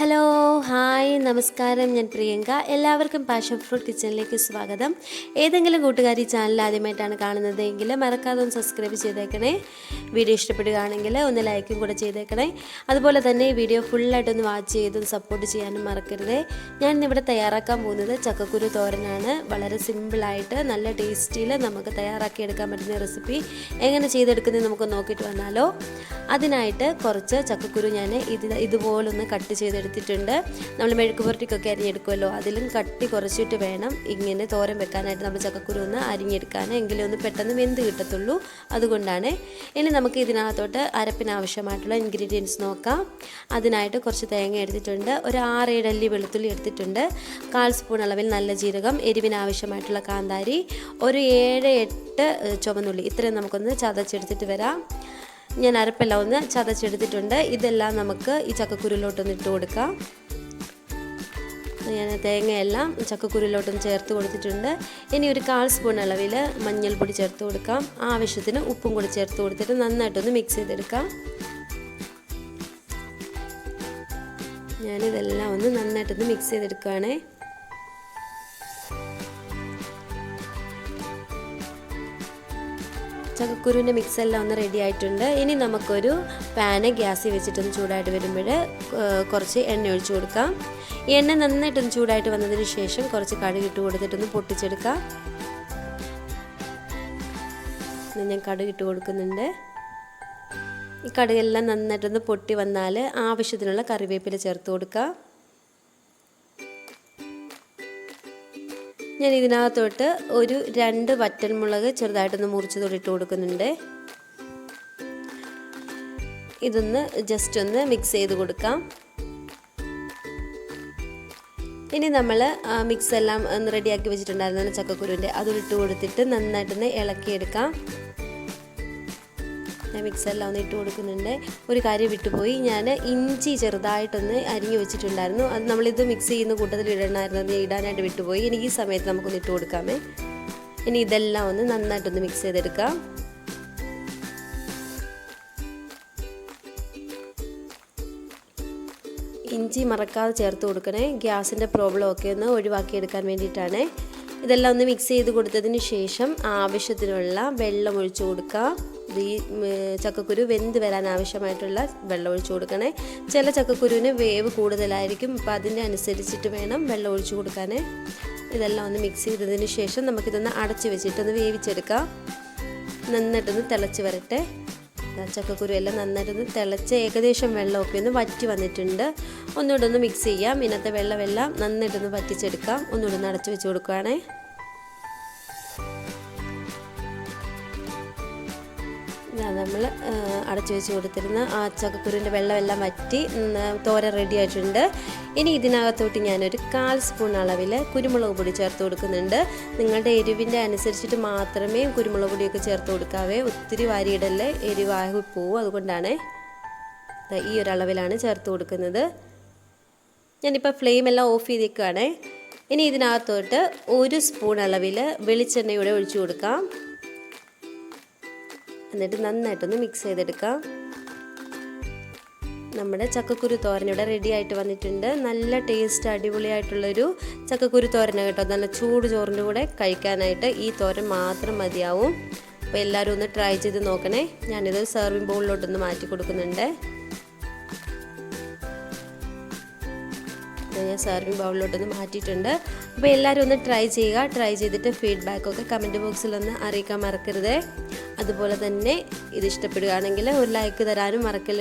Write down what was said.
Hello hi നമസ്കാരം, ഞാൻ പ്രിയങ്ക. എല്ലാവർക്കും പാഷൻ ഫ്രൂട്ട് കിച്ചണിലേക്ക് സ്വാഗതം. ഏതെങ്കിലും കൂട്ടുകാർ ഈ ചാനൽ ആദ്യമായിട്ടാണ് കാണുന്നതെങ്കിൽ മറക്കാതെ ഒന്ന് സബ്സ്ക്രൈബ് ചെയ്തേക്കണേ. വീഡിയോ ഇഷ്ടപ്പെടുകയാണെങ്കിൽ ഒന്ന് ലൈക്കും കൂടെ ചെയ്തേക്കണേ. അതുപോലെ തന്നെ ഈ വീഡിയോ ഫുള്ളായിട്ടൊന്ന് വാച്ച് ചെയ്ത് സപ്പോർട്ട് ചെയ്യാനും മറക്കരുത്. ഞാൻ ഇന്നിവിടെ തയ്യാറാക്കാൻ പോകുന്നത് ചക്കക്കുരു തോരനാണ്. വളരെ സിമ്പിളായിട്ട് നല്ല ടേസ്റ്റിയിൽ നമുക്ക് തയ്യാറാക്കിയെടുക്കാൻ പറ്റുന്ന റെസിപ്പി എങ്ങനെ ചെയ്തെടുക്കുന്നത് നമുക്ക് നോക്കിയിട്ട് വന്നാലോ. അതിനായിട്ട് കുറച്ച് ചക്കക്കുരു ഞാൻ ഇതുപോലൊന്ന് കട്ട് ചെയ്തെടുത്തിട്ടുണ്ട്. നമ്മൾ മെഴുക്ക് പുരട്ടിക്കൊക്കെ അരിഞ്ഞെടുക്കുമല്ലോ, അതിലും കട്ടി കുറച്ചിട്ട് വേണം ഇങ്ങനെ തോരൻ വെക്കാനായിട്ട് നമ്മൾ ചക്കക്കുരു ഒന്ന് അരിഞ്ഞെടുക്കാൻ. എങ്കിലും ഒന്ന് പെട്ടെന്ന് വെന്ത് കിട്ടത്തുള്ളൂ. അതുകൊണ്ടാണ്. ഇനി നമുക്ക് ഇതിനകത്തോട്ട് അരപ്പിന് ആവശ്യമായിട്ടുള്ള ഇൻഗ്രീഡിയൻസ് നോക്കാം. അതിനായിട്ട് കുറച്ച് തേങ്ങ എടുത്തിട്ടുണ്ട്, ഒരു 6-7 അല്ലി വെളുത്തുള്ളി എടുത്തിട്ടുണ്ട്, 1/4 സ്പൂൺ അളവിൽ നല്ല ജീരകം, എരിവിന് ആവശ്യമായിട്ടുള്ള കാന്താരി, ഒരു 7-8 ചുവന്നുള്ളി. ഇത്രയും നമുക്കൊന്ന് ചതച്ചെടുത്തിട്ട് വരാം. ഞാൻ അരപ്പെല്ലാം ഒന്ന് ചതച്ചെടുത്തിട്ടുണ്ട്. ഇതെല്ലാം നമുക്ക് ഈ ചക്കക്കുരുലോട്ടൊന്ന് ഇട്ട് കൊടുക്കാം. ഞാൻ തേങ്ങയെല്ലാം ചക്കക്കുരുലോട്ടൊന്ന് ചേർത്ത് കൊടുത്തിട്ടുണ്ട്. ഇനി ഒരു 1/4 സ്പൂൺ അളവിൽ മഞ്ഞൾപ്പൊടി ചേർത്ത് കൊടുക്കാം. ആവശ്യത്തിന് ഉപ്പും കൂടി ചേർത്ത് കൊടുത്തിട്ട് നന്നായിട്ടൊന്ന് മിക്സ് ചെയ്തെടുക്കാം. ഞാനിതെല്ലാം ഒന്ന് നന്നായിട്ടൊന്ന് മിക്സ് ചെയ്തെടുക്കുകയാണേ. ചക്കക്കുരുവിൻ്റെ മിക്സെല്ലാം ഒന്ന് റെഡി ആയിട്ടുണ്ട്. ഇനി നമുക്കൊരു പാന് ഗ്യാസിൽ വെച്ചിട്ടൊന്ന് ചൂടായിട്ട് വരുമ്പോൾ കുറച്ച് എണ്ണ ഒഴിച്ചു കൊടുക്കാം. ഈ എണ്ണ നന്നായിട്ടൊന്ന് ചൂടായിട്ട് വന്നതിന് ശേഷം കുറച്ച് കടുക് ഇട്ട് കൊടുത്തിട്ടൊന്ന് പൊട്ടിച്ചെടുക്കാം. ഞാൻ കടുക് ഇട്ട് കൊടുക്കുന്നുണ്ട്. ഈ കടുകെല്ലാം നന്നായിട്ടൊന്ന് പൊട്ടി വന്നാൽ ആവശ്യത്തിനുള്ള കറിവേപ്പില ചേർത്ത് കൊടുക്കാം. ഞാൻ ഇതിനകത്തോട്ട് ഒരു 2 വറ്റൽമുളക് ചെറുതായിട്ടൊന്ന് മുറിച്ചതോടെ ഇട്ട് കൊടുക്കുന്നുണ്ട്. ഇതൊന്ന് ജസ്റ്റ് ഒന്ന് മിക്സ് ചെയ്ത് കൊടുക്കാം. ഇനി നമ്മൾ മിക്സ് എല്ലാം ഒന്ന് റെഡിയാക്കി വെച്ചിട്ടുണ്ടായിരുന്നു ചക്കക്കുരുവിൻ്റെ, അതിലിട്ട് കൊടുത്തിട്ട് നന്നായിട്ടൊന്ന് ഇളക്കിയെടുക്കാം. ഞാൻ മിക്സെല്ലാം ഒന്ന് ഇട്ട് കൊടുക്കുന്നുണ്ട്. ഒരു കാര്യം വിട്ടുപോയി, ഞാൻ ഇഞ്ചി ചെറുതായിട്ടൊന്ന് അരിഞ്ഞു വെച്ചിട്ടുണ്ടായിരുന്നു. അത് നമ്മളിത് മിക്സ് ചെയ്യുന്ന കൂട്ടത്തിൽ ഇടണമായിരുന്നു, അത് ഇടാനായിട്ട് വിട്ടുപോയി. ഇനി ഈ സമയത്ത് നമുക്കൊന്ന് ഇട്ട് കൊടുക്കാമേ. ഇനി ഇതെല്ലാം ഒന്ന് നന്നായിട്ടൊന്ന് മിക്സ് ചെയ്തെടുക്കാം. ഇഞ്ചി മറക്കാതെ ചേർത്ത് കൊടുക്കണേ. ഗ്യാസിൻ്റെ പ്രോബ്ലം ഒക്കെ ഒന്ന് ഒഴിവാക്കിയെടുക്കാൻ വേണ്ടിയിട്ടാണ്. ഇതെല്ലാം ഒന്ന് മിക്സ് ചെയ്ത് കൊടുത്തതിന് ശേഷം ആവശ്യത്തിനുള്ള വെള്ളം ഒഴിച്ചു കൊടുക്കാം. ഈ ചക്കക്കുരു വെന്ത് വരാൻ ആവശ്യമായിട്ടുള്ള വെള്ളം ഒഴിച്ചു കൊടുക്കണേ. ചില ചക്കക്കുരുവിന് വേവ് കൂടുതലായിരിക്കും, അപ്പോൾ അതിൻ്റെ അനുസരിച്ചിട്ട് വേണം വെള്ളം ഒഴിച്ചു കൊടുക്കാൻ. ഇതെല്ലാം ഒന്ന് മിക്സ് ചെയ്തതിന് ശേഷം നമുക്കിതൊന്ന് അടച്ച് വെച്ചിട്ടൊന്ന് വേവിച്ചെടുക്കാം. നന്നായിട്ടൊന്ന് തിളച്ച് വരട്ടെ. ചക്കക്കുരു എല്ലാം നന്നായിട്ടൊന്ന് തിളച്ച് ഏകദേശം വെള്ളമൊക്കെ ഒന്ന് വറ്റി വന്നിട്ടുണ്ട്. ഒന്നുകൂടെ ഒന്ന് മിക്സ് ചെയ്യാം. ഇന്നത്തെ വെള്ളമെല്ലാം നന്നായിട്ടൊന്ന് വറ്റിച്ചെടുക്കാം. ഒന്നുകൂടെ ഒന്ന് അടച്ച് വെച്ച് കൊടുക്കുകയാണേ. നമ്മൾ അടച്ചു വെച്ച് കൊടുത്തിരുന്ന ആ ചക്കക്കുരുവിൻ്റെ വെള്ളമെല്ലാം വറ്റി തോരൻ റെഡി ആയിട്ടുണ്ട്. ഇനി ഇതിനകത്തോട്ട് ഞാനൊരു 1/4 സ്പൂൺ അളവിൽ കുരുമുളക് പൊടി ചേർത്ത് കൊടുക്കുന്നുണ്ട്. നിങ്ങളുടെ എരിവിൻ്റെ അനുസരിച്ചിട്ട് മാത്രമേ കുരുമുളക് പൊടിയൊക്കെ ചേർത്ത് കൊടുക്കാവേ. ഒത്തിരി വാരിയിടല്ലേ, എരിവായി പോവും. അതുകൊണ്ടാണ് ഈ ഒരു അളവിലാണ് ചേർത്ത് കൊടുക്കുന്നത്. ഞാനിപ്പോൾ ഫ്ലെയിമെല്ലാം ഓഫ് ചെയ്തേക്കുകയാണ്. ഇനി ഇതിനകത്തോട്ട് 1 സ്പൂൺ അളവിൽ വെളിച്ചെണ്ണയോടെ ഒഴിച്ചു കൊടുക്കാം. എന്നിട്ട് നന്നായിട്ടൊന്ന് മിക്സ് ചെയ്തെടുക്കാം. നമ്മുടെ ചക്കക്കുരു തോരൻ ഇവിടെ റെഡി ആയിട്ട് വന്നിട്ടുണ്ട്. നല്ല ടേസ്റ്റ്, അടിപൊളിയായിട്ടുള്ളൊരു ചക്കക്കുരു തോരന കേട്ടോ. നല്ല ചൂട് ചോറിൻ്റെ കൂടെ കഴിക്കാനായിട്ട് ഈ തോരൻ മാത്രം മതിയാവും. അപ്പോൾ എല്ലാവരും ഒന്ന് ട്രൈ ചെയ്ത് നോക്കണേ. ഞാനിത് സെർവിങ് ബൗളിലോട്ടൊന്ന് മാറ്റി കൊടുക്കുന്നുണ്ട്. ഞാൻ സെർവിങ് ബൗളിലോട്ടൊന്ന് മാറ്റിയിട്ടുണ്ട്. അപ്പോൾ എല്ലാവരും ഒന്ന് ട്രൈ ചെയ്യുക. ട്രൈ ചെയ്തിട്ട് ഫീഡ്ബാക്കൊക്കെ കമൻറ്റ് ബോക്സിലൊന്ന് അറിയിക്കാൻ മറക്കരുത്. അതുപോലെ തന്നെ ഇത് ഇഷ്ടപ്പെടുകയാണെങ്കിൽ ഒരു ലൈക്ക് തരാനും മറക്കരുത്.